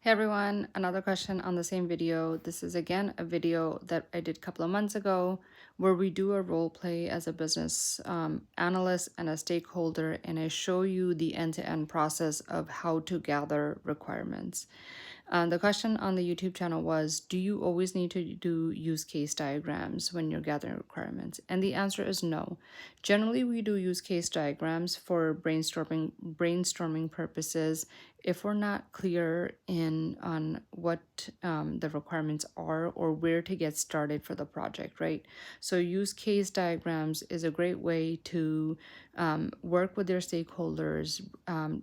Hey everyone, another question on the same video. This is again a video that I did a couple of months ago where we do a role play as a business analyst and a stakeholder, and I show you the end-to-end process of how to gather requirements. The question on the YouTube channel was, do you always need to do use case diagrams when you're gathering requirements? And the answer is no. Generally, we do use case diagrams for brainstorming purposes if we're not clear on what the requirements are or where to get started for the project, right? So use case diagrams is a great way to work with your stakeholders,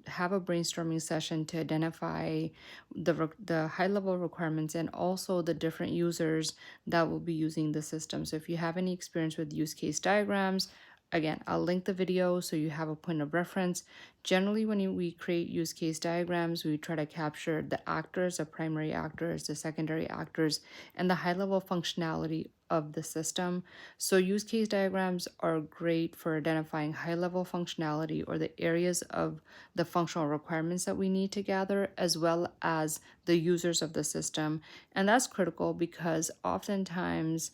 have a brainstorming session to identify the high level requirements and also the different users that will be using the system. So if you have any experience with use case diagrams, again, I'll link the video so you have a point of reference. Generally, when we create use case diagrams, we try to capture the actors, the primary actors, the secondary actors, and the high-level functionality of the system. So use case diagrams are great for identifying high-level functionality or the areas of the functional requirements that we need to gather, as well as the users of the system. And that's critical because oftentimes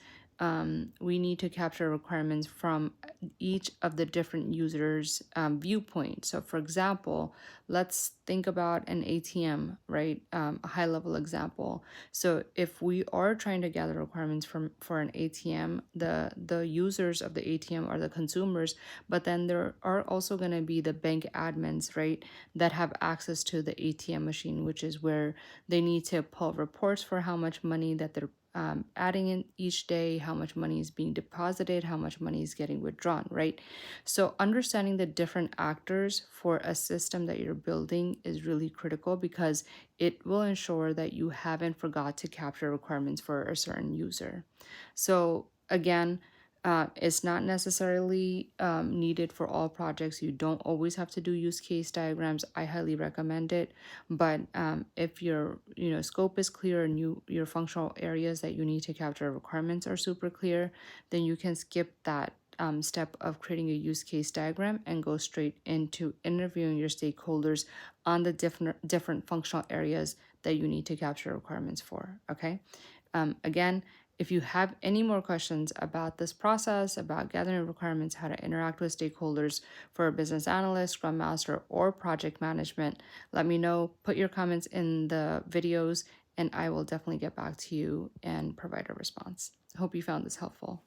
we need to capture requirements from each of the different users' viewpoints. So for example, let's think about an ATM, right? A high level example. So if we are trying to gather requirements for an ATM, the users of the ATM are the consumers, but then there are also going to be the bank admins, right, that have access to the ATM machine, which is where they need to pull reports for how much money that they're adding in each day, how much money is being deposited, how much money is getting withdrawn, right? So understanding the different actors for a system that you're building is really critical because it will ensure that you haven't forgot to capture requirements for a certain user. So again, it's not necessarily needed for all projects. You don't always have to do use case diagrams. I highly recommend it. But if your scope is clear and your functional areas that you need to capture requirements are super clear, then you can skip that step of creating a use case diagram and go straight into interviewing your stakeholders on the different functional areas that you need to capture requirements for. Okay. Again, if you have any more questions about this process, about gathering requirements, how to interact with stakeholders for a business analyst, Scrum Master, or project management, let me know. Put your comments in the videos, and I will definitely get back to you and provide a response. I hope you found this helpful.